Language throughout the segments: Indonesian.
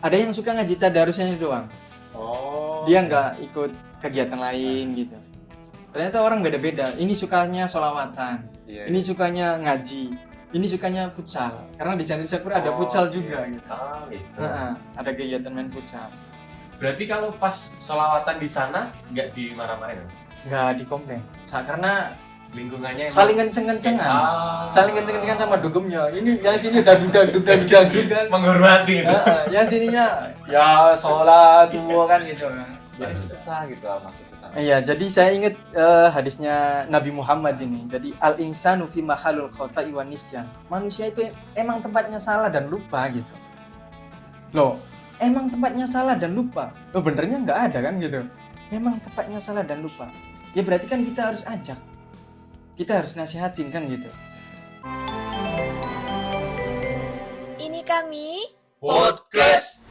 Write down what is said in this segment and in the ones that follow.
Ada yang suka ngaji tadarusnya doang. Oh. Dia nggak ikut kegiatan lain gitu. Ternyata orang beda-beda. Ini sukanya sholawatan, Iya, ini iya. sukanya ngaji, ini sukanya futsal. Karena di Santri Sakura ada futsal juga iya. gitu. Gitu. Ada kegiatan main futsal. Berarti kalau pas sholawatan di sana nggak dimarah-marahin? Nggak dikomplain. Karena Lingkungannya emang saling kenceng-kencengan. Saling kenceng-kencengan sama dugemnya. Ini yang sini dadu kan. menghormati itu. Yang sininya ya sholat tuh kan gitu kan. Jadi susah gitu masuk ke sana. Iya, jadi saya ingat hadisnya Nabi Muhammad ini. Jadi al insanu fi mahalul khata'i wan nisyan. Manusia itu emang tempatnya salah dan lupa gitu. Loh, emang tempatnya salah dan lupa. Loh, benernya nggak ada kan gitu. Memang tempatnya salah dan lupa. Ya berarti kan kita harus ajak. Kita harus nasihatin kan gitu. Ini kami Podcast.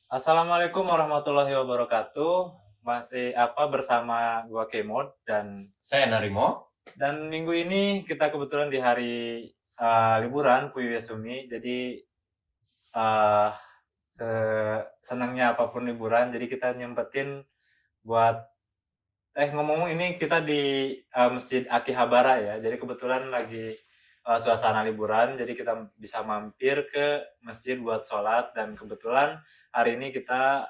Assalamualaikum warahmatullahi wabarakatuh. Masih bersama gua Kemod dan Saya Narimo. dan minggu ini kita kebetulan di hari liburan Puyu Yasumi. Jadi senangnya apapun liburan, jadi kita nyempetin buat ngomong-ngomong ini kita di Masjid Akihabara ya. Jadi kebetulan lagi suasana liburan, jadi kita bisa mampir ke masjid buat sholat. Dan kebetulan hari ini kita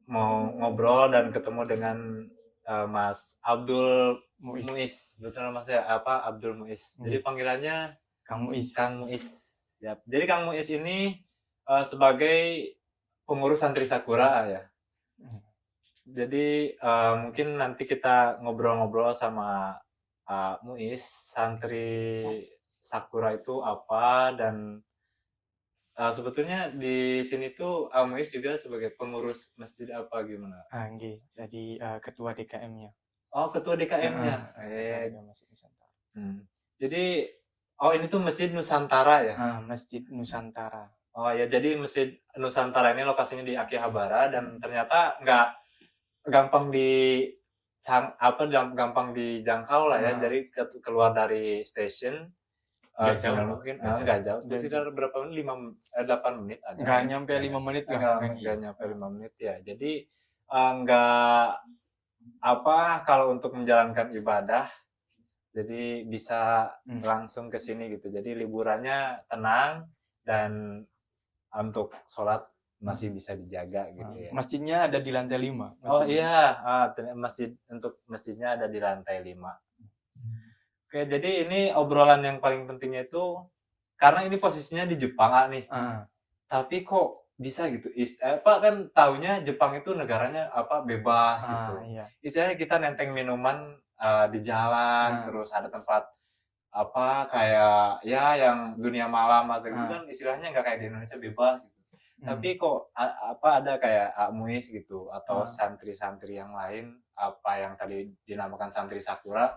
mau ngobrol dan ketemu dengan Mas Abdul Muiz. Betul Mas ya? Abdul Muiz. Jadi panggilannya Kang Muiz. Kang Muiz. Siap. Jadi Kang Muiz ini sebagai pengurus Santri Sakura ya. Jadi mungkin nanti kita ngobrol-ngobrol sama Muiz, Santri Sakura itu apa, dan sebetulnya di sini tuh Muiz juga sebagai pengurus masjid apa gimana? Nggih, jadi ketua DKM-nya. Oh, ketua DKM-nya. Masjid Nusantara. Jadi ini tuh Masjid Nusantara ya? Masjid Nusantara. Oh ya, jadi Masjid Nusantara ini lokasinya di Akihabara dan ternyata nggak gampang gampang dijangkau lah ya. Jadi keluar dari stasiun mungkin nggak jauh. Sekitar berapa menit? 8 menit ada. Nggak nyampe 5 menit lah. Nggak nyampe 5 menit ya. Jadi nggak kalau untuk menjalankan ibadah, jadi bisa langsung ke sini gitu. Jadi liburannya tenang dan untuk sholat masih bisa dijaga gitu ya. Masjidnya ada di lantai 5. Oh iya, masjidnya ada di lantai 5. Oke, jadi ini obrolan yang paling pentingnya itu karena ini posisinya di Jepang nih. Tapi kok bisa gitu? Kan taunya Jepang itu negaranya bebas gitu. Iya. Istilahnya kita nenteng minuman di jalan, terus ada tempat kayak ya yang dunia malam atau gitu kan istilahnya nggak kayak di Indonesia bebas gitu. Tapi kok ada kayak Muiz gitu atau santri-santri yang lain yang tadi dinamakan Santri Sakura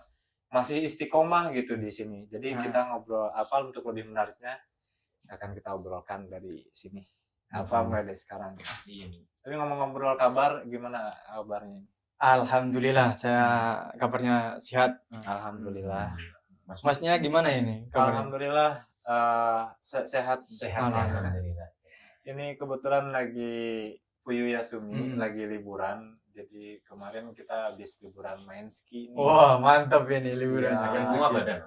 masih istiqomah gitu di sini. Jadi kita ngobrol untuk lebih menariknya akan kita obrolkan dari sini. Mulai dari sekarang. Tapi ngomong-ngobrol kabar, gimana kabarnya? Alhamdulillah, saya kabarnya sehat. Alhamdulillah. Masnya gimana ini kabarnya? Alhamdulillah sehat. Alhamdulillah. Ini kebetulan lagi Puyu Yasumi, lagi liburan. Jadi kemarin kita habis liburan main ski. Wah, mantap ini liburan. Semua badan.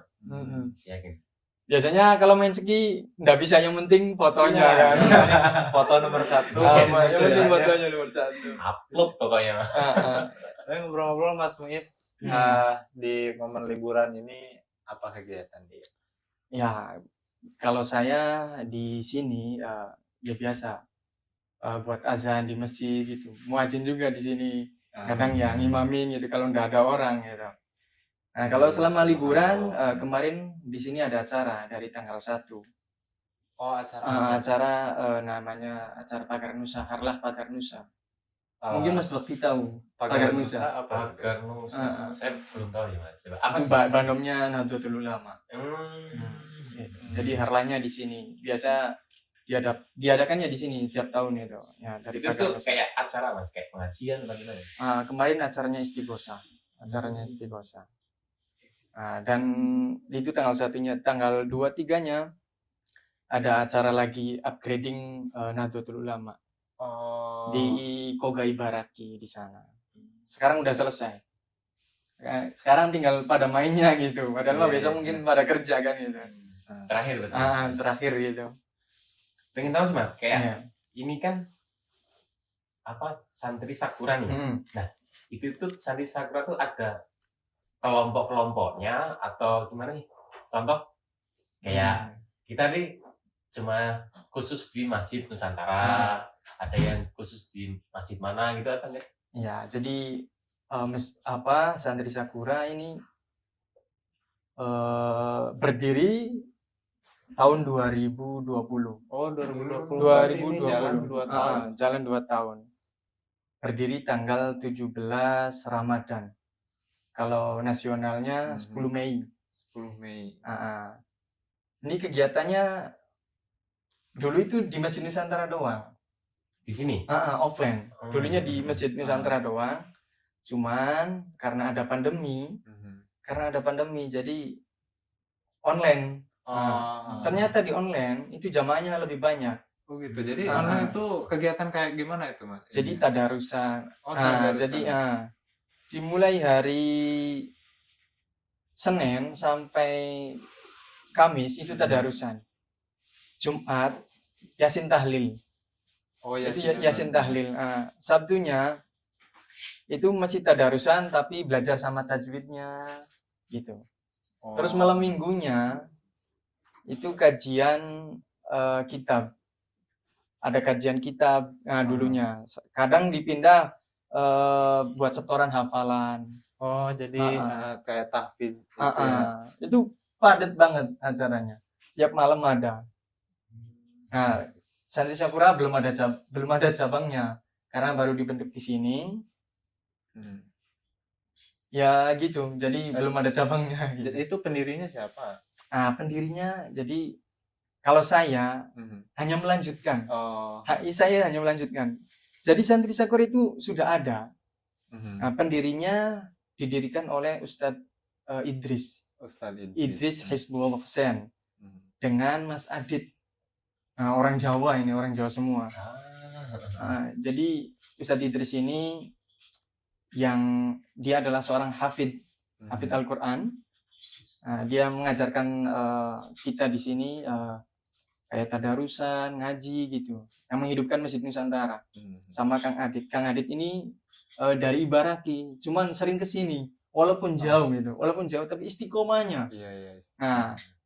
Yakin. Biasanya kalau main ski nggak bisa, yang penting fotonya kan. Foto nomor 1. Yang penting fotonya nomor 1. Upload pokoknya. Tapi ngobrol-ngobrol Mas Muiz, di momen liburan ini apa kegiatan dia? Ya, kalau saya di sini ya biasa buat azan di masjid gitu. Muadzin juga di sini. Kadang ya ngimamin gitu kalau nggak ada orang gitu. Nah, kalau selama liburan kemarin di sini ada acara dari tanggal 1. Oh, acara. Acara namanya acara Pagar Nusa, Harlah Pagar Nusa. Mungkin Mas Bakti tahu Pagar Nusa. Pagar Nusa. Saya belum tahu ya, Mas. Coba apa Itu sih? Bandomnya Nahdlatul Ulama. Jadi harlanya di sini. Biasa diadakannya di sini tiap tahun itu. Ya, dari Itu Pagar tuh Nusa. kayak acara, Mas, kayak pengajian atau gimana? Kemarin acaranya Istighosah. Dan itu tanggal 1-nya, tanggal 2-3-nya ada acara lagi upgrading Nahdlatul Ulama Oh. di Koga Ibaraki di sana. Sekarang udah selesai. Sekarang tinggal pada mainnya gitu. Padahal mah Iya, besok iya, mungkin iya. pada kerja kan gitu. Terakhir berarti. Terakhir gitu. Pengen tahu sih Mas, kayak Iya. ini kan apa santri Sakura nih. Mm. Itu tuh santri Sakura tuh ada kelompok-kelompoknya atau gimana nih? Contoh kayak kita nih cuma khusus di Masjid Nusantara, ada yang khusus di masjid mana gitu apa enggak? Ya, jadi santri Sakura ini berdiri tahun 2020. Oh, 2020. 2020. Berarti ini jalan 2 tahun. Jalan 2 tahun. Berdiri tanggal 17 Ramadan. Kalau nasionalnya 10 Mei. 10 Mei. Ini kegiatannya dulu itu di Masjid Nusantara doang. Di sini. Offline. Dulunya di Masjid Nusantara doang. Cuman karena ada pandemi, jadi online. Ternyata di online itu jamaahnya lebih banyak. Oh gitu. Jadi online itu kegiatan kayak gimana itu, Mas? Jadi tadarusan. Oh, tadarusan. Jadi dimulai hari Senin sampai Kamis itu tadarusan. Jumat Yasin Tahlil. Oh, Itu Yasin Tahlil. Sabtunya itu masih tadarusan tapi belajar sama tajwidnya gitu. Terus malam minggunya itu kajian kitab. Ada kajian kitab dulunya. Kadang dipindah buat setoran hafalan. Oh, jadi kayak tahfiz gitu ya. Itu padat banget acaranya. Tiap malam ada. Nah, Santri Sakura belum ada cabangnya karena baru dibentuk di sini. Ya gitu. Jadi belum ada cabangnya. Gitu. Jadi itu pendirinya siapa? Pendirinya jadi kalau saya hanya melanjutkan. Saya hanya melanjutkan. Jadi Santri Sakura itu sudah ada. Pendirinya didirikan oleh Ustadz Idris. Idris Hizbullah Hussein dengan Mas Adit. Orang Jawa ini, orang Jawa semua. Jadi Ustadz Idris ini yang dia adalah seorang hafid Al-Quran. Dia mengajarkan kita di sini kayak tadarusan, ngaji gitu, yang menghidupkan Masjid Nusantara. Sama Kang Adit. Kang Adit ini dari Ibaraki, cuman sering kesini, walaupun jauh gitu, tapi istiqomahnya.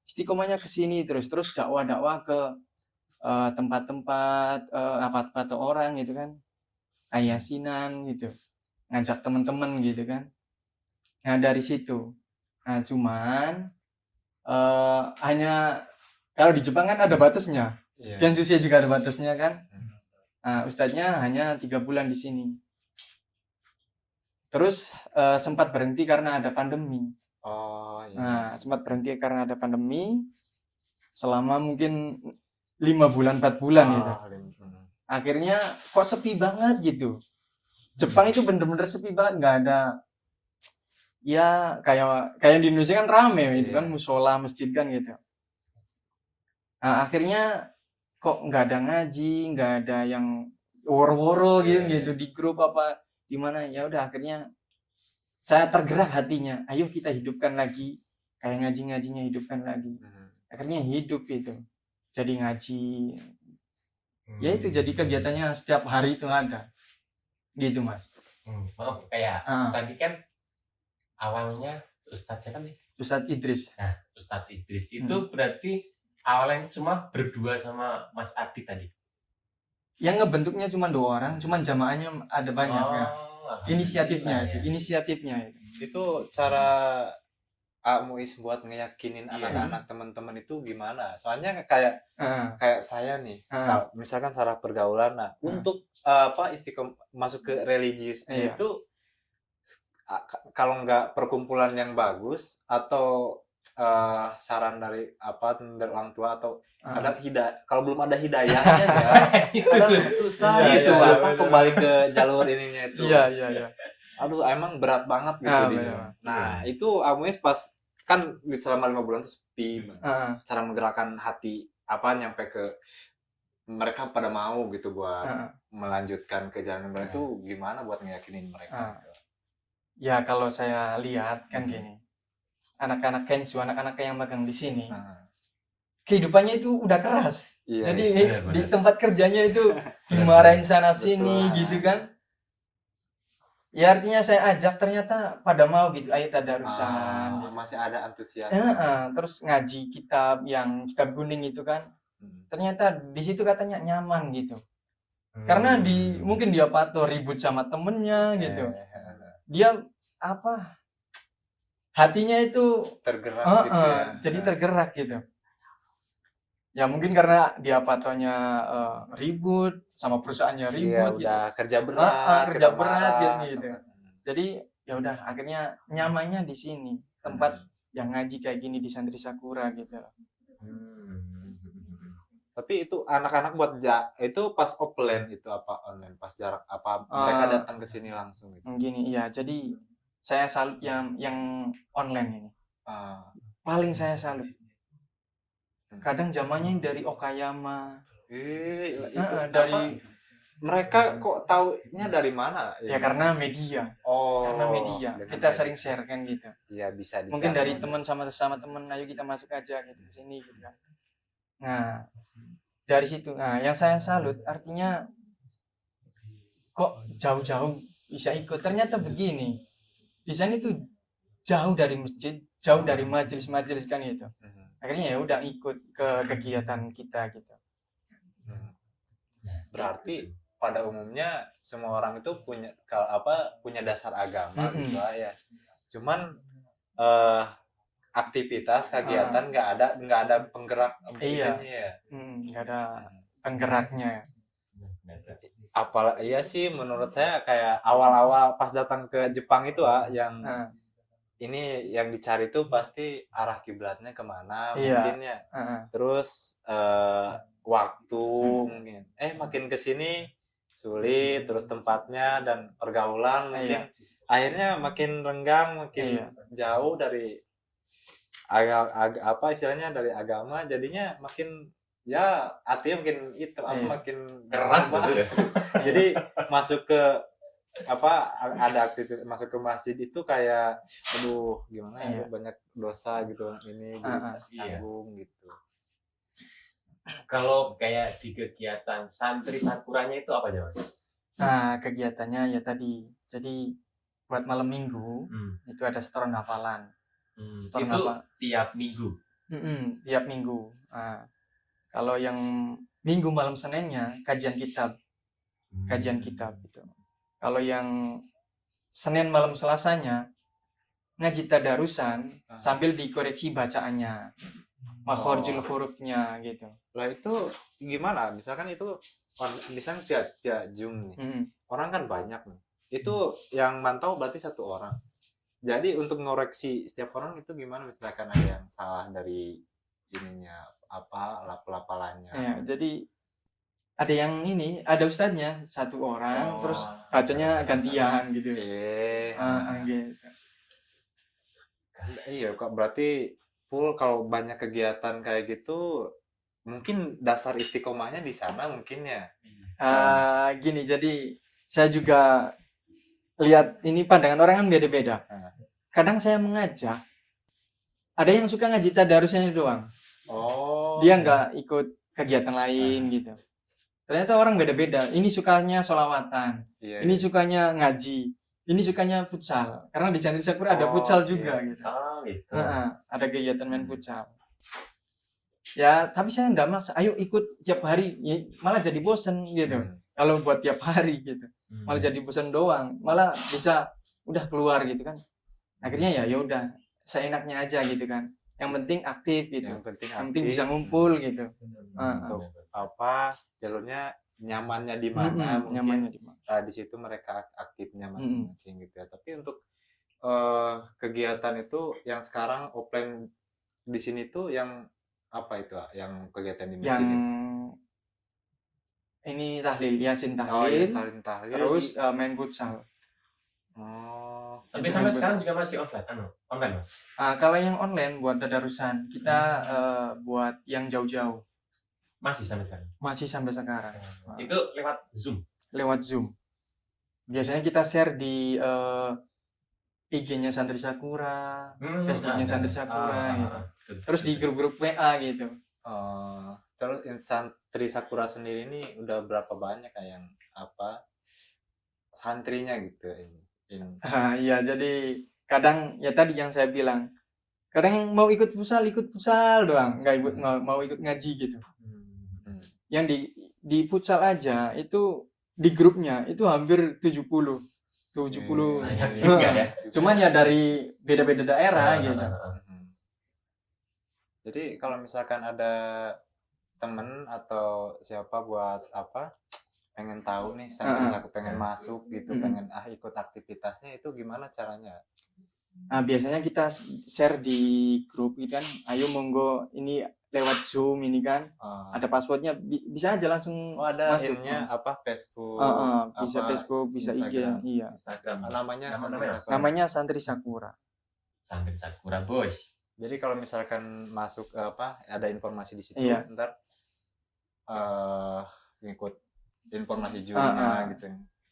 Istiqomahnya kesini terus dakwah ke tempat-tempat apa orang gitu kan, ayasinan gitu, ngajak teman-teman gitu kan. Nah dari situ, cuman hanya kalau di Jepang kan ada batasnya, Gensusia juga ada batasnya kan. Ustadznya hanya 3 bulan di sini. Terus sempat berhenti karena ada pandemi. Sempat berhenti karena ada pandemi selama mungkin 5 bulan 4 bulan gitu. Akhirnya kok sepi banget gitu. Jepang itu bener-bener sepi banget, nggak ada. Ya kayak di Indonesia kan rame gitu kan, musola, masjid kan gitu. Akhirnya kok nggak ada ngaji, nggak ada yang woro-woro gitu di grup apa di mana. Ya udah akhirnya saya tergerak hatinya, ayo kita hidupkan lagi, kayak ngajinya hidupkan lagi. Akhirnya hidup itu, jadi ngaji. Ya itu jadi kegiatannya setiap hari itu ada, gitu Mas. Maaf kayak tadi kan awalnya Ustadz siapa nih? Ustadz Idris. Nah, Ustadz Idris itu berarti awalnya cuma berdua sama Mas Adit tadi. Yang ngebentuknya cuma 2 orang, cuman jamaahnya ada banyak ya. Inisiatifnya itu. Itu cara Muis buat ngeyakinin anak-anak teman-teman itu gimana? Soalnya kayak saya nih, misalkan saraf pergaulan, untuk masuk ke religius itu kalau nggak perkumpulan yang bagus atau saran dari orang tua atau kadang kalau belum ada hidayahnya kadang susah gitu kembali ke jalur ininya itu. Iya. Aduh, emang berat banget gitu di sana. Nah, itu Amuis pas kan selama 5 bulan itu sepi, cara menggerakkan hati nyampe ke mereka pada mau gitu buat Heeh. melanjutkan ke jalan mereka itu gimana buat ngeyakinin mereka gitu. Ya kalau saya lihat kan gini, anak-anak Kensu, anak-anak yang magang di sini, kehidupannya itu udah keras. Iya, Jadi iya. di tempat kerjanya itu dimarahin sana sini Betul. gitu kan. Ya artinya saya ajak ternyata pada mau gitu, ayo tadarusan gitu. Masih ada antusias. Terus ngaji kitab yang kitab kuning itu kan. Ternyata di situ katanya nyaman gitu. Karena mungkin dia patuh ribut sama temennya gitu. Dia apa? Hatinya itu Tergerak gitu ya. jadi tergerak gitu. Ya mungkin karena dia patonya ribut sama perusahaannya Iya, ribut udah gitu. kerja berat, Kerja kena berat marah, gitu. Jadi ya udah akhirnya nyamannya di sini, tempat yang ngaji kayak gini di Santri Sakura gitu. Tapi itu anak-anak buat itu pas offline itu apa online pas jarak apa mereka datang ke sini langsung gitu. Gini iya, jadi saya salut yang online ini. Paling saya salut. Kadang zamannya dari Okayama. Itu dari mereka kok taunya dari mana? Ya karena media. Karena media. Kita sering share kan gitu. Iya, bisa mungkin dari teman sama teman, ayo kita masuk aja gitu ke sini gitu kan. Nah, dari situ. Nah, yang saya salut artinya kok jauh-jauh bisa ikut. Ternyata begini. Di sana itu jauh dari masjid, jauh dari majelis-majelis kan gitu. Akhirnya ya udah ikut ke kegiatan kita gitu. Berarti pada umumnya semua orang itu punya dasar agama gitu ya. Cuman aktivitas kegiatan nggak ada penggerak Iya. ya. Nggak ada penggeraknya. Iya sih menurut saya kayak awal-awal pas datang ke Jepang itu yang ini yang dicari tuh pasti arah kiblatnya kemana mungkin ya. Terus waktu mungkin makin kesini sulit, terus tempatnya dan pergaulan mungkin akhirnya makin renggang, makin jauh dari istilahnya dari agama, jadinya makin ya artinya makin itu makin keras gitu ya. Jadi masuk ke ada aktivitas masuk ke masjid itu kayak aduh gimana ya banyak dosa gitu ini canggung gitu. Kalau kayak di kegiatan Santri Sakuranya itu apa aja Mas? Nah, kegiatannya ya tadi. Jadi buat malam minggu itu ada setoran hafalan. Itu tiap minggu. Tiap minggu. Nah, kalau yang minggu malam Seninnya kajian kitab. Kajian kitab itu. Kalau yang Senin malam Selasanya ngaji tadarusan sambil dikoreksi bacaannya. Makhorijul hurufnya gitu. Lah itu gimana? Misalkan itu misalnya tiap Zoom nih. Orang kan banyak nih. Itu yang mantau berarti satu orang. Jadi untuk ngoreksi setiap orang itu gimana misalkan ada yang salah dari ininya lapalannya. Ya, jadi ada yang ada ustadznya satu orang terus bacanya gantian gitu. Gitu. Iya kok berarti full kalau banyak kegiatan kayak gitu mungkin dasar istiqomahnya di sana mungkin ya. Gini jadi saya juga lihat ini pandangan orang kan beda-beda. Kadang saya mengajak ada yang suka ngaji tadarusnya doang. Dia nggak ikut kegiatan lain gitu. Ternyata orang beda-beda. Ini sukanya sholawatan, ini sukanya ngaji, ini sukanya futsal. Karena di Santri Sakura ada futsal juga gitu. Ada kegiatan main futsal. Ya, tapi saya enggak maksa. Ayo ikut tiap hari, malah jadi bosen gitu. Kalau buat tiap hari gitu, malah jadi bosen doang. Malah bisa udah keluar gitu kan. Akhirnya ya udah, seenaknya aja gitu kan. Yang penting aktif gitu. Yang penting bisa ngumpul gitu. Jalurnya nyamannya di mana? Nyamannya di mana? Di situ mereka aktifnya masing-masing gitu ya. Tapi untuk kegiatan itu yang sekarang offline di sini tuh yang apa itu yang kegiatan di masjid? Yang ini tahlil, yasin tahlil, terus main futsal. Tapi sampai sekarang juga masih online Mas? Kalau yang online buat tadarusan kita buat yang jauh-jauh. Masih sampai sekarang. Masih sampai sekarang. Itu lewat Zoom. Lewat Zoom. Biasanya kita share di IG-nya Santri Sakura, Facebooknya Santri Sakura gitu. Terus di grup-grup WA gitu. Terus Santri Sakura sendiri ini udah berapa banyak yang santrinya gitu ini. Iya, jadi kadang ya tadi yang saya bilang, kadang yang mau ikut futsal doang, nggak mau ikut ngaji gitu. Yang di futsal aja itu di grupnya itu hampir 70. Banyak juga ya. Cuman ya dari beda-beda daerah gitu. Jadi kalau misalkan ada temen atau siapa buat pengen tahu nih santri aku pengen masuk gitu, pengen ikut aktivitasnya, itu gimana caranya? Nah, biasanya kita share di grup gitu kan, ayo monggo ini lewat Zoom ini kan, ada passwordnya, bisa aja langsung ada masuk. ininya Facebook, bisa Facebook, bisa Instagram. IG, iya. Instagram. Namanya Santri Sakura. Santri Sakura Boys. Jadi kalau misalkan masuk ada informasi di situ, Iya. ntar ngikut informasi Zoom-nya gitu.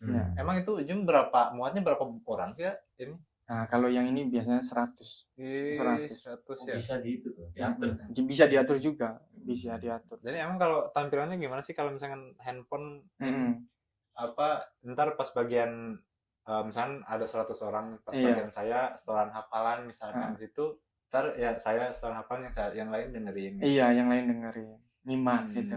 Ya. Emang itu Zoom muatnya berapa orang sih ya ini? Nah, kalau yang ini biasanya 100. 100 ya. Bisa diatur. Bisa diatur juga, bisa diatur. Jadi emang kalau tampilannya gimana sih kalau misalkan handphone ntar pas bagian misalkan ada 100 orang, pas bagian saya setoran hafalan misalkan situ, ntar ya saya setoran hafalan, yang lain dengerin. Iya, yang lain dengerin, nyimak gitu.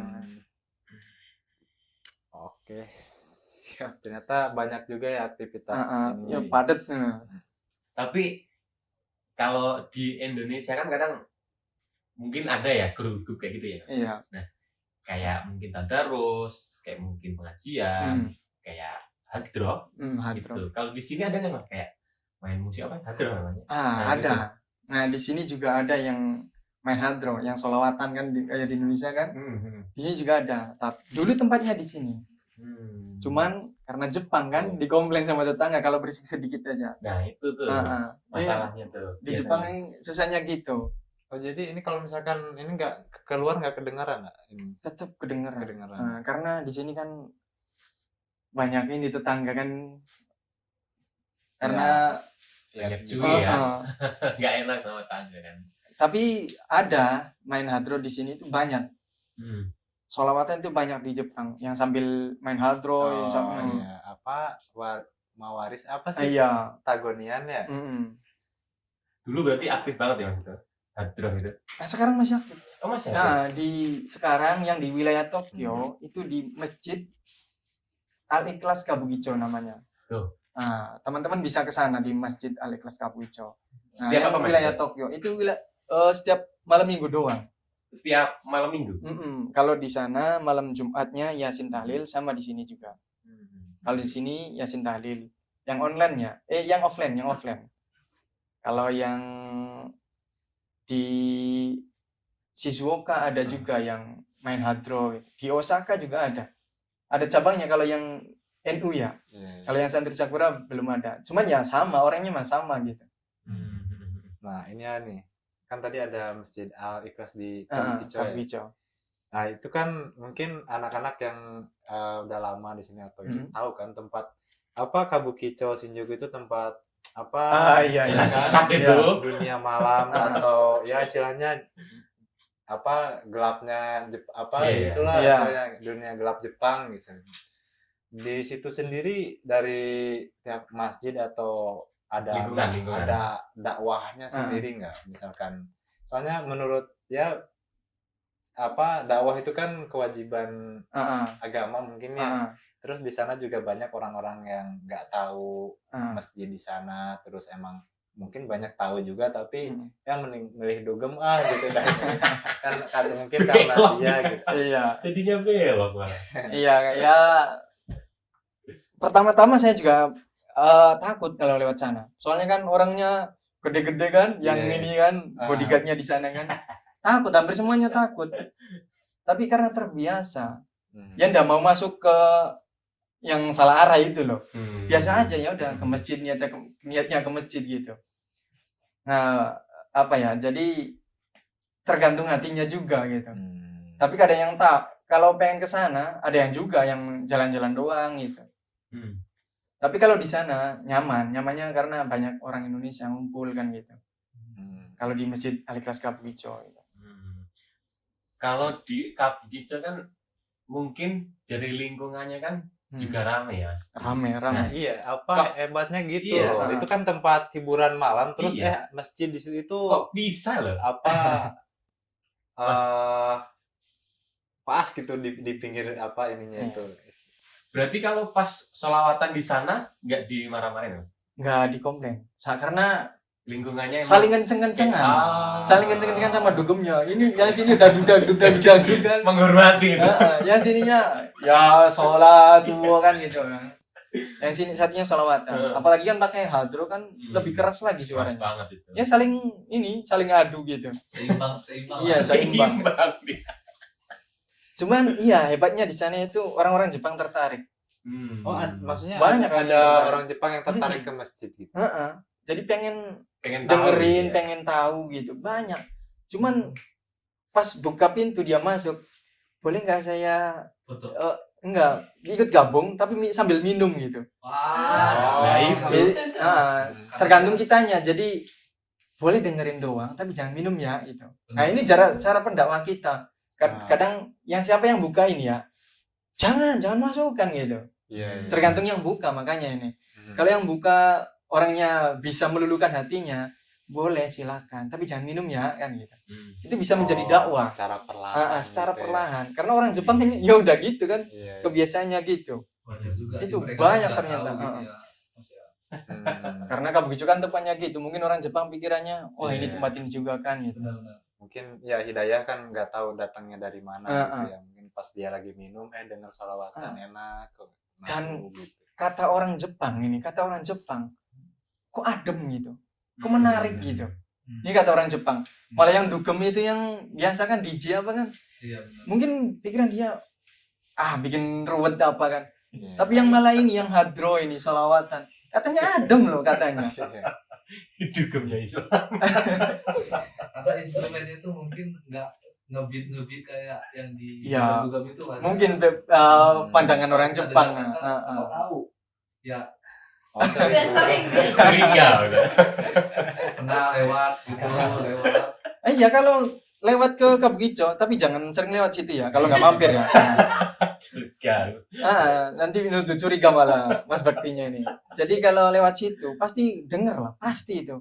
Oke, siap. Ternyata banyak juga ya aktivitas ini. Ya padat. Tapi kalau di Indonesia kan kadang mungkin ada ya grup-grup kayak gitu ya. Iya. Nah, kayak mungkin tadarus, kayak mungkin pengajian, kayak hadroh. Gitu. Kalau di sini ada nggak kayak main musik apa? Hadroh namanya. Ada. Gitu. Nah, di sini juga ada yang main hadroh, yang sholawatan kan kayak di Indonesia kan. Di sini juga ada. Tapi dulu tempatnya di sini. Cuman karena Jepang kan dikomplain sama tetangga kalau berisik sedikit aja. Nah, itu tuh masalahnya tuh. Di Jepang ini susahnya gitu. Oh, jadi ini kalau misalkan ini nggak keluar, nggak kedengaran nggak? Tetap kedengaran. Karena di sini kan banyak ini tetangga kan, karena banyak cuy ya. Nggak enak sama tetangga kan. Tapi ada main hadroh di sini itu banyak. Sholawatan itu banyak di Jepang yang sambil main hadroh. Mawaris apa sih? Iya. Tagonian ya. Dulu berarti aktif banget ya Mas itu. Hadroh itu. Sekarang masih aktif. Oh, masih aktif. Nah, sekarang yang di wilayah Tokyo itu di Masjid Al-Ikhlas Kabukicho namanya. Nah, teman-teman bisa ke sana di Masjid Al-Ikhlas Kabukicho. Nah, yang wilayah Tokyo itu setiap malam Minggu doang. Setiap malam Minggu. Kalau di sana malam Jumatnya Yasin Tahlil, sama di sini juga. Kalau di sini Yasin Tahlil. Yang online-nya, yang offline. Kalau yang di Shizuoka ada juga yang main hadroh. Di Osaka juga ada. Ada cabangnya kalau yang NU ya. Kalau yang Santri Sakura belum ada. Cuman ya sama, orangnya mah sama gitu. Nah, ini ya nih. Kan tadi ada Masjid Al-Ikhlas di Kabukicho. Nah, itu kan mungkin anak-anak yang udah lama di sini atau itu tahu kan tempat Kabukicho Shinjuku itu tempat Iya. Kan? Dunia malam atau ya istilahnya gelapnya itulah istilahnya dunia gelap Jepang gitu. Di situ sendiri dari pihak masjid atau ada dakwahnya sendiri nggak, misalkan? Soalnya menurut dakwah itu kan kewajiban agama mungkin ya. Terus di sana juga banyak orang-orang yang nggak tahu masjid di sana, terus emang mungkin banyak tahu juga tapi yang milih dugem gitu kan mungkin karena dia gitu. Iya. Jadinya belok malah. Iya, ya. Pertama-tama saya juga takut kalau lewat sana. Soalnya kan orangnya gede-gede kan, yang ini kan bodyguardnya di sana kan. Takut, hampir semuanya takut. Tapi karena terbiasa, ya ndak mau masuk ke yang salah arah itu loh. Biasa aja ya udah ke masjid, niatnya ke masjid gitu. Nah, jadi tergantung hatinya juga gitu. Tapi kadang yang tak, kalau pengen ke sana, ada yang juga yang jalan-jalan doang gitu. Hmm. Tapi kalau di sana nyamannya karena banyak orang Indonesia yang ngumpul kan gitu. Kalau di Masjid Al-Ikhlas Kabukico gitu. Kalau di Kabukico kan mungkin dari lingkungannya kan juga rame ya. Rame. Nah, Iya, apa hebatnya gitu Iya. loh. Itu kan tempat hiburan malam, terus Iya. masjid di situ itu kok bisa loh? apa Pas. pas gitu di pinggir apa ininya itu. Berarti kalau pas sholawatan di sana nggak dimarah-marahin, Mas? Nggak dikomplain. Karena Lingkungannya emang saling kenceng-kencengan. Ah. Saling kenceng-kencengan sama dugemnya. Ini yang sini udah duda kan. menghormati itu. Yang sininya ya sholat tuh kan gitu kan. Yang sini satunya sholawatan. Apalagi kan pakai hadro kan lebih keras lagi Keras suaranya. banget itu. Ya saling adu gitu. Seimbang. Iya, seimbang. Cuman iya hebatnya di sana itu orang-orang Jepang tertarik. Oh, maksudnya Banyak ada yang orang Jepang yang tertarik ke masjid gitu. Jadi pengen Pengen dengerin, tahu, ya. pengen tahu gitu. Banyak. Cuman pas buka pintu dia masuk, boleh nggak saya Foto. enggak ikut gabung tapi sambil minum gitu. Nah, itu. Jadi, tergantung kitanya. Jadi boleh dengerin doang tapi jangan minum ya gitu. Nah, ini cara pendakwah kita. Kadang yang siapa yang buka ini ya, jangan masukkan gitu. Iya. Tergantung yang buka makanya ini. Kalau yang buka orangnya bisa meluluhkan hatinya, boleh silakan, tapi jangan minum ya kan gitu. Itu bisa menjadi dakwah Secara perlahan. secara gitu ya. perlahan. Karena orang Jepang kan ya udah gitu kan, Iya. kebiasaannya gitu. Banyak juga Itu sih, mereka banyak nggak ternyata, tahu gitu ya. Mas ya. Karena Kabukicho kan tempatnya gitu. Mungkin orang Jepang pikirannya, oh ini Iya. tempat ini juga kan gitu. Benar-benar. Mungkin ya hidayah kan nggak tahu datangnya dari mana gitu ya. Mungkin pas dia lagi minum dengar salawatan enak kok. Dan Gitu. kata orang Jepang, kok adem gitu, kok menarik gitu. Ini kata orang Jepang. Malah yang dugem itu yang biasa kan DJ apa kan, Iya benar. mungkin pikiran dia bikin ruwet apa kan. Iya. Tapi yang malah ini yang hadro ini salawatan, katanya adem loh katanya. Dugemnya Islam. Karena instrumennya itu mungkin nggak ngebeat kayak yang di Iya. dugem itu Mas. Mungkin pandangan orang Jepang. Nggak tahu. Ya Oh, sering. Udah sering. Tinggal udah. pernah lewat gitu lewat. Ya kalau lewat ke Kabukicho, tapi jangan sering lewat situ ya. Kalau nggak mampir ya. Tinggal. Nanti nuduh curiga malah Mas Baktinya ini. Jadi kalau lewat situ pasti denger lah, pasti itu.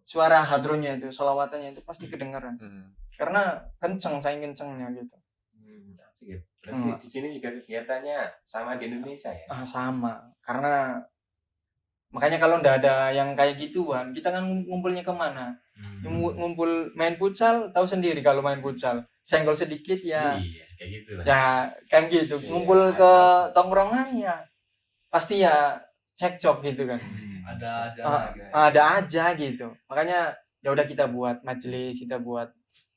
Suara hadronya itu, sholawatannya itu pasti kedengeran. Karena saking kencengnya gitu. Asik ya. Berarti di sini juga kegiatannya sama di Indonesia ya? Sama. Karena makanya kalau ndak ada yang kayak gituan, kita kan ngumpulnya kemana? Ngumpul main futsal, tahu sendiri kalau main futsal. Senggol sedikit ya. Iya, kayak gitu lah. Ya kan gitu. Ngumpul ke tongkrongan ya pasti ya cekcok gitu kan. Ada aja gitu. Ada aja gitu. Makanya ya udah kita buat majelis, kita buat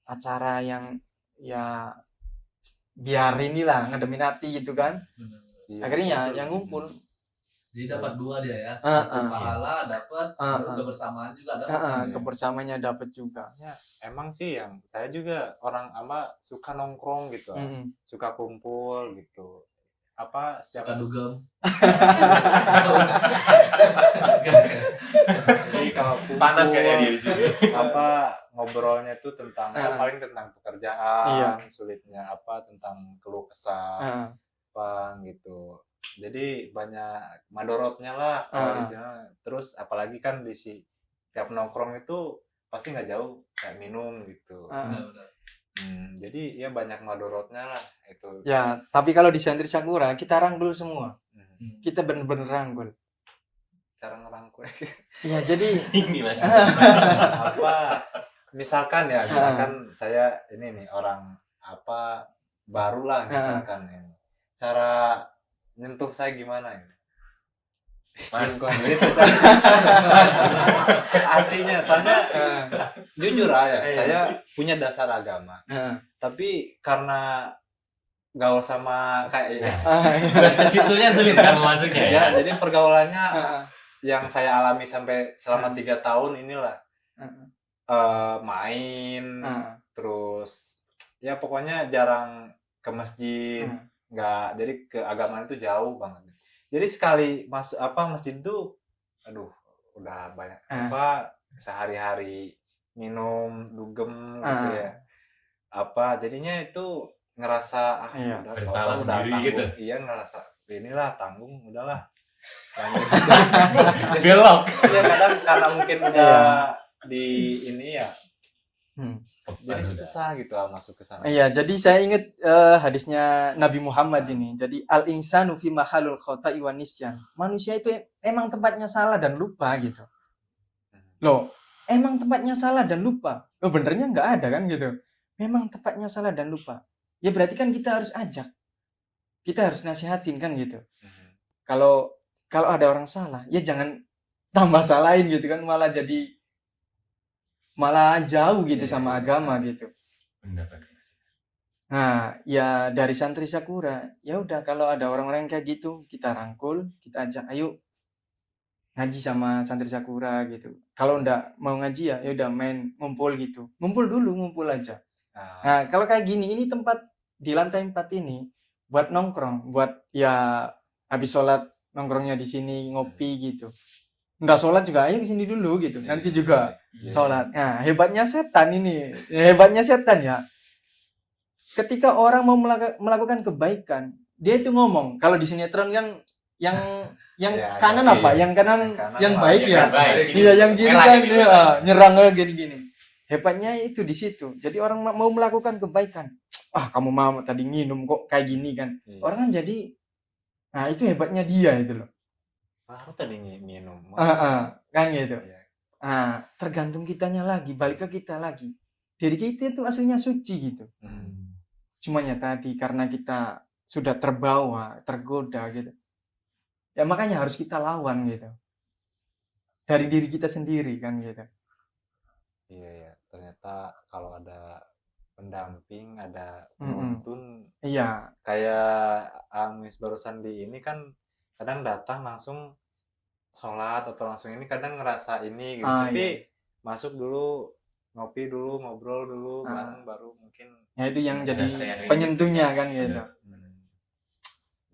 acara yang ya biar inilah ngedemin hati gitu kan. Benar. Akhirnya ya yang ngumpul. Jadi dapat dua dia ya. Satu pahala dapat, Uh-uh. kebersamaan juga dapat. Kebersamaannya dapat juga. Emang sih yang saya juga orang suka nongkrong gitu, suka kumpul gitu. Apa Suka setiap dugem. Jadi kalau kumpul, Panas kayaknya dia di sini. ngobrolnya itu tentang paling tentang pekerjaan, sulitnya tentang keluh kesah gitu. Jadi banyak madorotnya lah kalau istilahnya. Terus apalagi kan di tiap nongkrong itu pasti nggak jauh kayak minum gitu. Benar-benar. Jadi ya banyak madorotnya lah itu. Ya, tapi kalau di Santri Sakura kita rangkul semua. Kita bener-bener rangkul. Cara ngerangkul. Iya, jadi Ini Mas. Misalkan saya ini nih orang baru lah misalkan ini. Cara nyentuh saya gimana ini? Mas. Mas. Artinya soalnya jujur aja, saya punya dasar agama. Tapi karena gaul sama kayak Ke situnya sulit kan masuknya ya. jadi pergaulannya yang saya alami sampai selama 3 tahun inilah main terus ya pokoknya jarang ke masjid, nggak, jadi keagamaan itu jauh banget. Jadi sekali masjid itu, aduh, udah banyak sehari-hari minum dugem gitu ya, jadinya itu ngerasa Iya. udah Bersalah udah sendiri tanggung, gitu. iya ngerasa inilah tanggung, udahlah. Lanjut. Belok. Ya kadang karena mungkin udah di ini ya, jadi susah gitu lah masuk ke sana. Iya, jadi saya ingat hadisnya Nabi Muhammad ini. Jadi al-insanu fi mahalul khota'i wan nisyan. Manusia itu emang tempatnya salah dan lupa gitu. Loh, emang tempatnya salah dan lupa. Loh, benernya nggak ada kan gitu. Memang tempatnya salah dan lupa. Ya berarti kan kita harus ajak. Kita harus nasihatin kan gitu. Kalau ada orang salah, ya jangan tambah salahin gitu kan, malah jauh gitu sama agama gitu. Benar. Nah, ya dari santri Sakura, ya udah kalau ada orang-orang kayak gitu, kita rangkul, kita ajak, ayo ngaji sama santri Sakura gitu. Kalau ndak mau ngaji ya udah main ngumpul gitu. Ngumpul aja. Nah, kalau kayak gini, ini tempat di lantai 4 ini buat nongkrong, buat ya habis sholat nongkrongnya di sini ngopi gitu. Nggak sholat juga ayo kesini dulu gitu. Nanti juga sholat. Nah, hebatnya setan ya. Ketika orang mau melakukan kebaikan, dia itu ngomong. Kalau di sinetron kan yang Ya, kanan iya. apa? Yang kanan yang baik ya. baik. Iya, yang kiri Merah kan ini. nyerang gini-gini. Hebatnya itu di situ. Jadi orang mau melakukan kebaikan. Kamu mau tadi nginum kok kayak gini kan. Iya. Orang kan jadi, nah itu hebatnya dia itu loh. Baru tadi minum. Kan gitu. Iya. Tergantung kitanya lagi, balik ke kita lagi. Diri kita itu aslinya suci gitu. Cumanya tadi karena kita sudah terbawa, tergoda gitu. Ya makanya harus kita lawan gitu. Dari diri kita sendiri kan gitu. Iya. Ternyata kalau ada pendamping, ada penuntun, Iya. kayak Amis barusan di ini kan kadang datang langsung sholat atau langsung ini kadang ngerasa ini gitu. Tapi masuk dulu, ngopi dulu, ngobrol dulu, bareng baru mungkin. Ya itu yang jadi sharing. penyentuhnya kan gitu.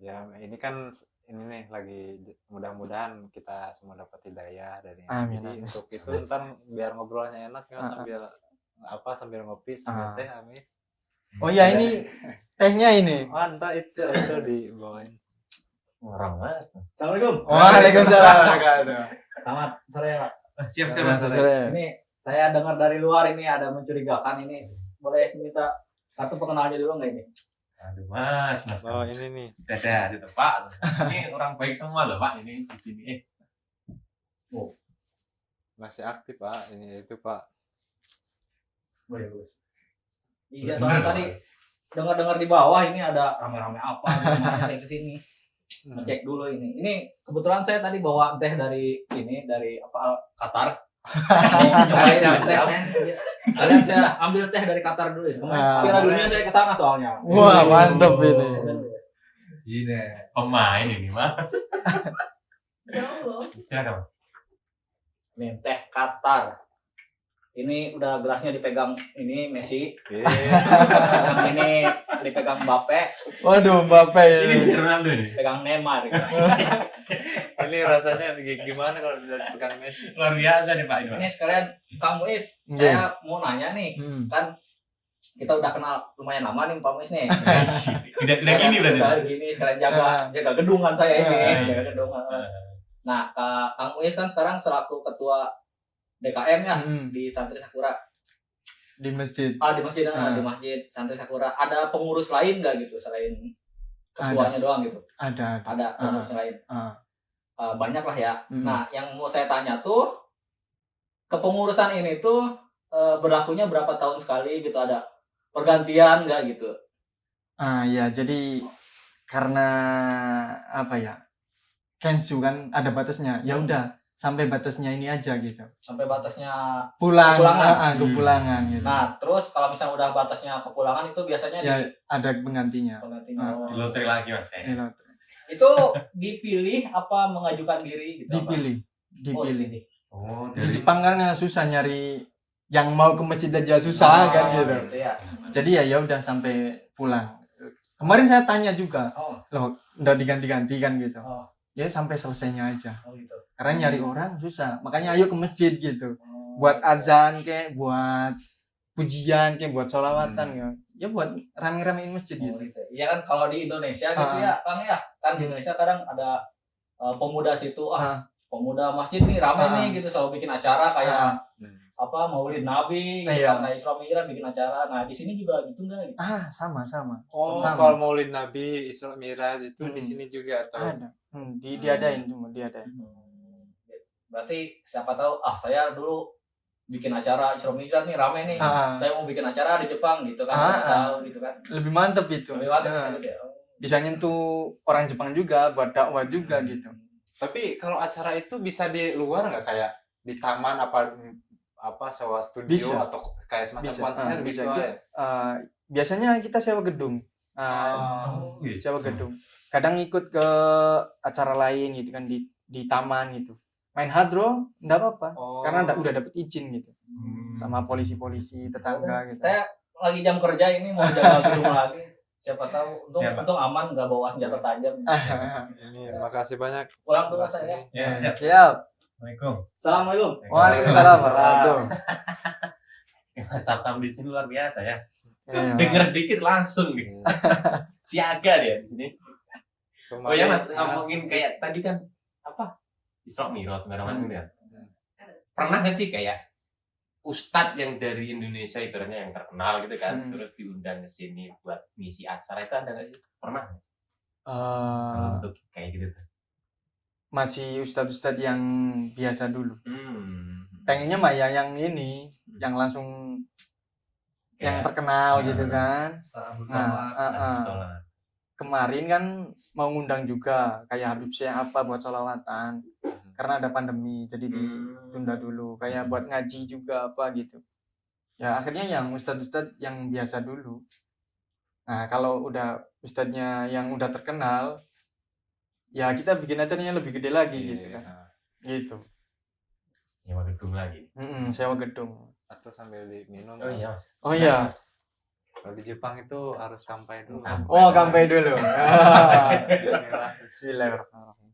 Ya ini kan ini nih lagi mudah-mudahan kita semua dapat hidayah dari ini. Amin, Jadi amin. untuk itu ntar biar ngobrolnya enak ya sambil ngopi sambil teh Amis. Oh ya ini tehnya ini. Entah itu dibawain. Orang mas. Assalamualaikum. Waalaikumsalam. Selamat sore Pak. Siap. Ini saya dengar dari luar ini ada mencurigakan ini. Boleh minta kartu pengenalnya dulu nggak ini? Aduh mas. Oh ini nih. Dadah di tempat. Ini orang baik semua loh pak. Ini di sini. Masih aktif Pak. Ini itu Pak. Bagus. Iya soalnya tadi dengar-dengar di bawah ini ada rame-rame apa? Makanya saya kesini ngecek dulu ini. Ini kebetulan saya tadi bawa teh dari Qatar. Nyobain teh. Kalian saya ambil teh dari Qatar dulu ya. Piala Dunia saya kesana soalnya. Wah, mantap ini. Ini pemain ini mah. Silakan. Nih teh Qatar. Ini udah gelasnya dipegang ini Messi. Yang ini dipegang Mbappe. Waduh, Mbappe Ini Ronaldo nih. Pegang Neymar. Ini rasanya gimana kalau pegang Messi? Luar biasa nih pak. Ini sekalian Kang Muiz, Iya. saya mau nanya nih, kan kita udah kenal lumayan lama nih Pak Muiz nih. Tidak gini berarti. Udah gini sekalian jaga gedung kan saya ini, Iya. jaga gedung. Nah, Kang Muiz kan sekarang selaku ketua DKM ya di Santri Sakura. di masjid. Di masjid di masjid Santri Sakura. Ada pengurus lain nggak gitu selain ketuanya doang gitu? Ada. Ada pengurus lain. Banyak lah ya. Mm. Nah, yang mau saya tanya tuh kepengurusan ini tuh berlakunya berapa tahun sekali gitu, ada pergantian nggak gitu? Ya jadi karena apa ya? Kensu kan ada batasnya. Ya udah sampai batasnya ini aja gitu. Sampai batasnya Kepulangan gitu. Nah, terus kalau misalnya udah batasnya kepulangan itu biasanya Ya ada penggantinya. penggantinya. Di lotre lagi mas ya. Ini loh, Itu dipilih apa mengajukan diri gitu? dipilih. Apa? Oh, dipilih. Oh Di Jepang kan susah nyari yang mau ke masjid aja susah kan gitu. Gitu ya. Jadi ya udah sampai pulang. Kemarin saya tanya juga, Oh, loh udah diganti-ganti kan gitu. oh, Ya sampai selesainya aja. oh gitu. Karena nyari orang susah. Makanya ayo ke masjid gitu. Oh. Buat azan kayak, buat pujian kayak, buat sholawatan ya. Ya buat rame-ramein masjid Oh, gitu. gitu. Iya kan kalau di Indonesia gitu ya, Kang ya. Kan di Indonesia kadang ada pemuda situ, pemuda masjid nih rame nih gitu, selalu bikin acara kayak apa Maulid Nabi gitu Iya. kan, kayak Isra Mi'raj bikin acara. Nah, di sini juga gitu enggak gitu? Sama. Oh, Sama. kalau Maulid Nabi, Isra Miraj itu di Hmm. sini juga atau? Ada. Diadain cuma diadain. Berarti siapa tahu saya dulu bikin acara Isra Mi'raj nih rame nih. Saya mau bikin acara di Jepang gitu kan, siapa tahu gitu kan. Lebih mantep itu. Lebih mantap Ya. bisa gitu ya. Bisa nyentuh orang Jepang juga, buat dakwah juga gitu. Tapi kalau acara itu bisa di luar nggak, kayak di taman apa sewa studio Bisa. atau kayak semacam Bisa. konser Bisa. gitu ya? Biasanya kita sewa gedung. Oh, gitu. Sewa gedung. Kadang ikut ke acara lain gitu kan, di taman gitu. Main hadro enggak apa-apa. Oh. Karena udah dapat izin gitu. Sama polisi-polisi tetangga gitu. Saya lagi jam kerja ini mau jaga gedung lagi. Siapa tahu untung aman nggak bawa senjata tajam. Ini makasih banyak. Pulang dulu Mas saya. ini. Ya, siap. Siap. Assalamualaikum. Assalamualaikum. Waalaikumsalam warahmatullahi. Mas Satam di sini luar biasa ya. Iya. Dengar dikit langsung nih. Siaga dia di sini. Kemarin- Oh ya Mas, ngomongin kayak tadi kan apa? Isra Mi'raj sembarangan gitu ya. Pernah nggak sih kayak ustadz yang dari Indonesia ibaratnya yang terkenal gitu kan, terus diundang ke sini buat ngisi acara, itu ada nggak sih? Pernah nggak sih? Kalau untuk kayak gitu tuh. Masih ustadz-ustadz yang biasa dulu. Hmm. Pengennya mah ya yang ini, yang langsung yang Kayak terkenal gitu kan. Bersama. sholat. Kemarin kan mau ngundang juga kayak Habib Syekh apa buat sholawatan, karena ada pandemi jadi ditunda dulu, kayak buat ngaji juga apa gitu ya. Akhirnya yang ustadz-ustadz yang biasa dulu. Nah kalau udah ustadznya yang udah terkenal ya kita bikin acaranya lebih gede lagi gitu kan, gitu. Nyewa gedung lagi. Sewa gedung. Atau sambil diminum. Oh iya Mas. Oh iya. Kalau di Jepang itu harus kampai dulu. Oh kampai dulu. Bismillah. Bismillahirrahmanirrahim.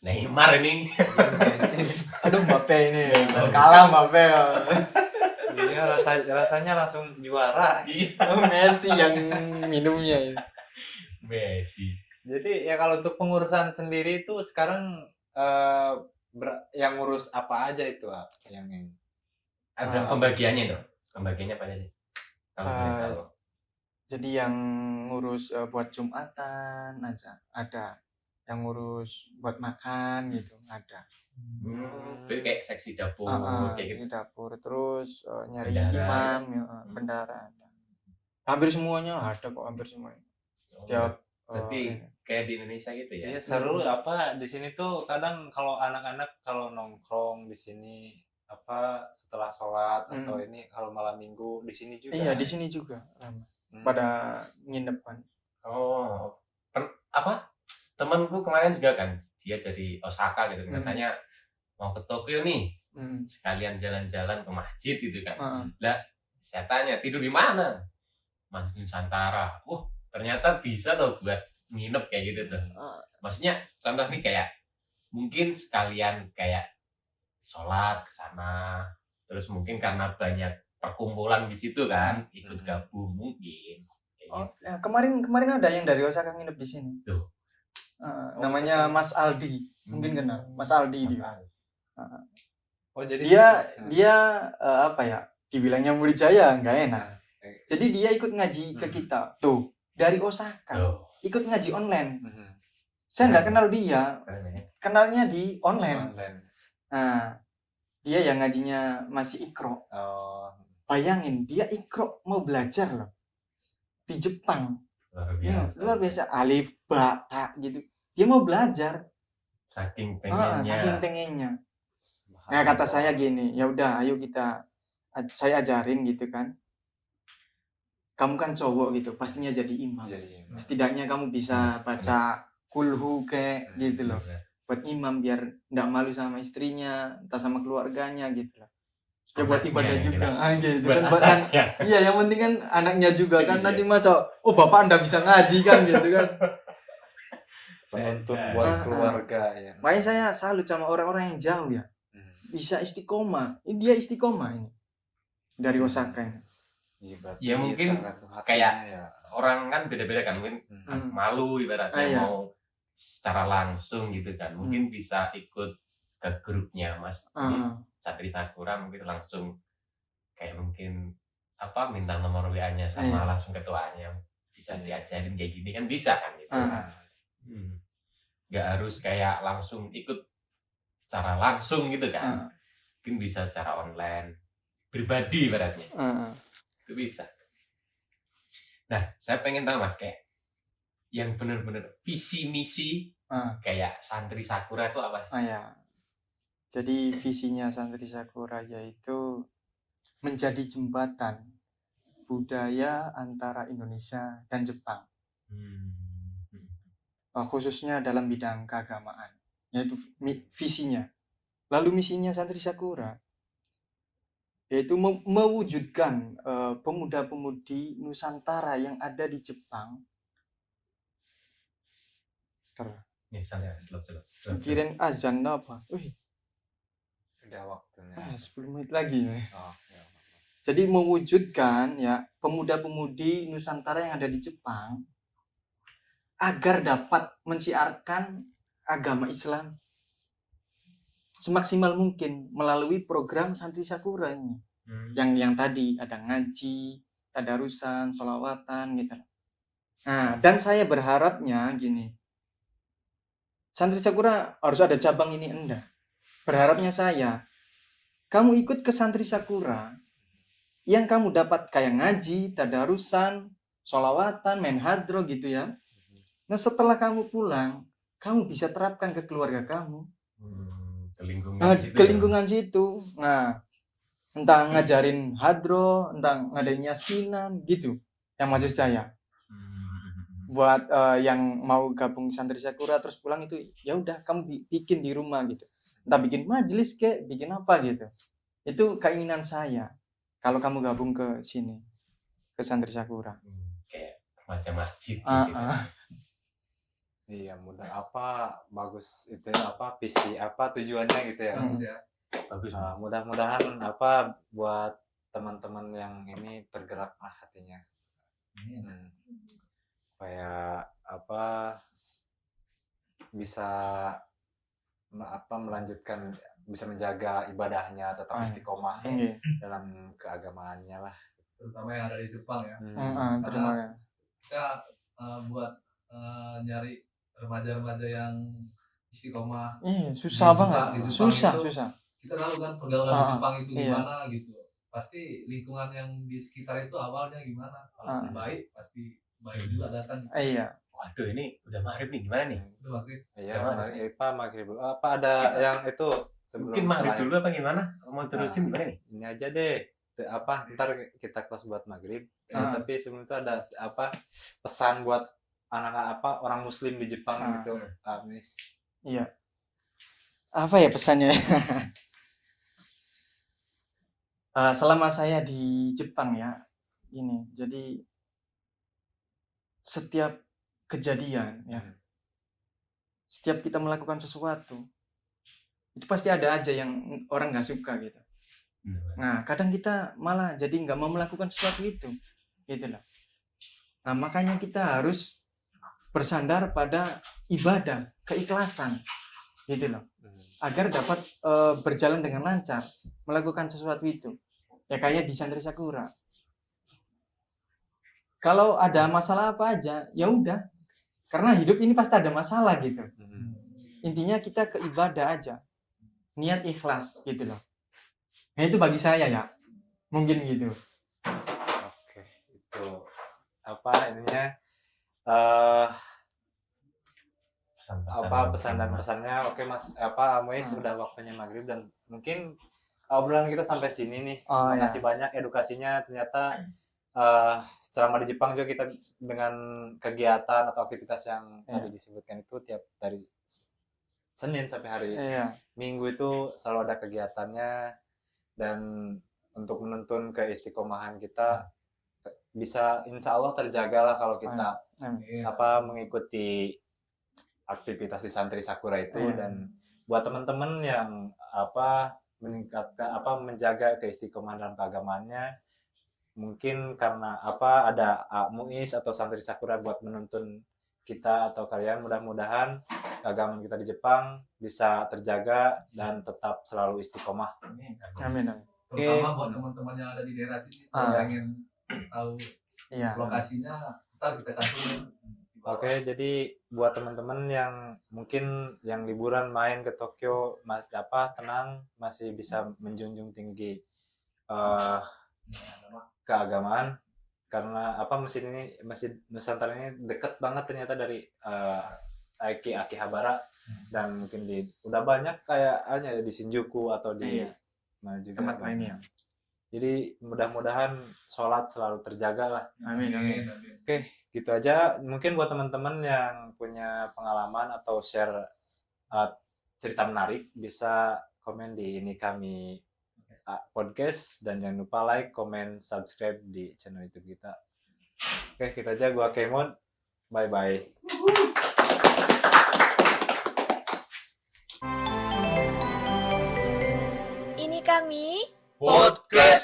Neymar ini. Aduh Mbappe ini kalah Mbappe. Iya, rasanya langsung juara. Messi yang minumnya ini. Messi. Jadi ya kalau untuk pengurusan sendiri itu sekarang yang ngurus apa aja itu yang Ada pembagiannya tuh. Pembagiannya apa aja sih? Kalau boleh tahu. Jadi yang ngurus buat Jumatan aja ada, yang ngurus buat makan gitu ada. Itu kayak seksi dapur kayak gitu. Di dapur, terus nyari Bendara. imam ya, bendara ada. Hampir semuanya ada kok, hampir semuanya. Tiap Berarti kayak di Indonesia gitu ya. Iya, seru apa di sini tuh kadang kalau anak-anak kalau nongkrong di sini apa setelah sholat atau ini kalau malam minggu di sini juga. iya di sini juga pada nginep kan. Oh, apa? Temanku kemarin juga kan, dia dari Osaka gitu, katanya mau ke Tokyo nih, sekalian jalan-jalan ke masjid gitu kan. Lah, saya tanya tidur di mana? Masjid Nusantara. Ternyata bisa tuh buat nginep kayak gitu tuh. Maksudnya contoh nih kayak mungkin sekalian kayak sholat ke sana, terus mungkin karena banyak perkumpulan di situ kan, ikut gabung mungkin. Kayak gitu. Kemarin ada yang dari Osaka nginep di sini. Tuh. Namanya Mas Aldi, mungkin kenal. Mas Aldi dia. Oh jadi Dia apa ya? Dibilangnya murid saya nggak enak. Jadi dia ikut ngaji ke kita. Tuh, dari Osaka. Tuh. Ikut ngaji online. Saya nggak kenal dia. Keren ya. Kenalnya di online. online. Nah, dia yang ngajinya masih ikro. Oh, Bayangin, dia ikro mau belajar loh. Di Jepang. Luar Ya, biasa. luar biasa. Alif, ba, ta gitu. Dia mau belajar. Saking pengennya. Saking pengennya. Nah, kata saya gini, ya udah ayo saya ajarin gitu kan. Kamu kan cowok gitu, pastinya jadi imam. Setidaknya kamu bisa baca kulhu kayak gitu loh. buat imam biar nggak malu sama istrinya, entah sama keluarganya gitu lah. Ya buat ibadah Anaknya yang juga. jelas. Gitu Buat kan. anaknya. Iya, yang penting kan anaknya juga kan. Iya. Nanti masa bapak Anda bisa ngaji kan gitu kan. Penuntun Saya- buat Ah, keluarga ya. Makanya saya salut sama orang-orang yang jauh ya. Bisa istiqomah. Ini dia istiqomah ini. Dari Osaka ini. Iya, berarti Ya, mungkin tergantung hatinya kayak ya. Orang kan beda-beda kan, mungkin Hmm. malu ibaratnya Iya. mau secara langsung gitu kan. Mungkin bisa ikut ke grupnya Mas. Jadi, Ah, Santri Sakura mungkin langsung kayak mungkin minta nomor WA-nya sama Iya. langsung ketuanya, bisa diajarin kayak gini kan bisa kan gitu. ah, Nggak harus kayak langsung ikut secara langsung gitu kan. ah, Mungkin bisa secara online pribadi ibaratnya ah. itu bisa. Nah, saya pengen tahu Mas, kayak yang benar-benar visi misi Ah. kayak Santri Sakura itu apa sih? Ya. Jadi visinya Santri Sakura yaitu menjadi jembatan budaya antara Indonesia dan Jepang, khususnya dalam bidang keagamaan, yaitu visinya. Lalu misinya Santri Sakura yaitu mewujudkan pemuda-pemudi Nusantara yang ada di Jepang. Nih, santai, slow. Kirain azan apa? Udah waktunya. 10 menit lagi. Oh, ya. Jadi mewujudkan ya pemuda-pemudi Nusantara yang ada di Jepang agar dapat mensiarkan agama Islam semaksimal mungkin melalui program Santri Sakura ini. Yang tadi ada ngaji, tadarusan, sholawatan gitu. Nah, dan saya berharapnya gini. Santri Sakura harus ada cabang ini enggak. Berharapnya saya, kamu ikut ke Santri Sakura, yang kamu dapat kayak ngaji, tadarusan, sholawatan, main hadro gitu ya. Nah setelah kamu pulang, kamu bisa terapkan ke keluarga kamu. Ke lingkungan situ. Nah, entah ngajarin hadro, entah ngadain yasinan gitu. Yang maksud saya. Buat yang mau gabung Santri Sakura terus pulang itu ya udah kamu bikin di rumah gitu. Entah bikin majelis kek, bikin apa gitu. Itu keinginan saya. Kalau kamu gabung ke sini, ke Santri Sakura. Kayak macam masjid gitu. Iya, mudah bagus itu ya, visi tujuannya gitu ya. Bagus. Mudah-mudahan buat teman-teman yang ini tergerak hatinya. Supaya bisa melanjutkan, bisa menjaga ibadahnya tetap istiqomah dalam keagamaannya lah, terutama yang ada di Jepang ya. Terima kasih. Kita buat nyari remaja-remaja yang istiqomah. Susah Di banget. Jepang itu, Susah. Kita tahu kan pergaulan di Jepang itu Iya. gimana gitu. Pasti lingkungan yang di sekitar itu awalnya gimana. Kalau baik pasti baik juga datang. Iya. Waduh, ini udah maghrib nih, gimana nih? Itu maghrib. Iya, maghrib dulu. Ada yang itu sebelum Mungkin maghrib terakhir? dulu apa gimana? Mau terusin gimana nih? Ini aja deh. Ntar kita kelas buat maghrib. Tapi sebelum itu ada pesan buat anak-anak orang Muslim di Jepang gitu, Miss. Iya. Apa ya pesannya? Selama saya di Jepang ya, ini jadi setiap kejadian ya, setiap kita melakukan sesuatu itu pasti ada aja yang orang nggak suka gitu. Nah kadang kita malah jadi nggak mau melakukan sesuatu itu, gitu loh. Nah makanya kita harus bersandar pada ibadah, keikhlasan, gitu loh, agar dapat berjalan dengan lancar melakukan sesuatu itu. Ya kayak di Santri Sakura. Kalau ada masalah apa aja, ya udah. Karena hidup ini pasti ada masalah gitu. Intinya kita ke ibadah aja. Niat ikhlas gitu loh. Nah itu bagi saya ya. Mungkin gitu. Oke, itu ininya pesan dan pesannya. Oke Mas, sudah waktunya maghrib dan mungkin obrolan kita sampai sini nih. Terima kasih banyak edukasinya. Ternyata selama di Jepang juga kita dengan kegiatan atau aktivitas yang tadi disebutkan itu Senin sampai hari Iya. Minggu itu selalu ada kegiatannya, dan untuk menuntun keistiqomahan kita bisa insya Allah terjaga lah kalau kita Amin. mengikuti aktivitas di Santri Sakura itu. Iya. Dan buat teman-teman yang meningkatkan menjaga keistiqomahan dalam keagamaannya, mungkin karena ada MUIS atau Santri Sakura buat menuntun kita atau kalian, mudah-mudahan keagamaan kita di Jepang bisa terjaga dan tetap selalu istiqomah. Amin. Terutama buat teman-teman yang ada di daerah sini yang pengen tahu Iya. lokasinya, ntar kita cantumin di bawah. Oke, jadi buat teman-teman yang mungkin yang liburan main ke Tokyo, tenang, masih bisa menjunjung tinggi keagamaan, karena Masjid Nusantara ini deket banget ternyata dari Akihabara, dan mungkin udah banyak kayaknya di Shinjuku atau di Iya. mana juga Tempat lainnya. Jadi mudah-mudahan sholat selalu terjaga lah. Amin. Oke, gitu aja. Mungkin buat teman-teman yang punya pengalaman atau share cerita menarik, bisa komen di ini kami podcast, dan jangan lupa like, comment, subscribe di channel YouTube kita. Oke, gitu aja. Gua Kemon. Bye bye. Ini kami Podcast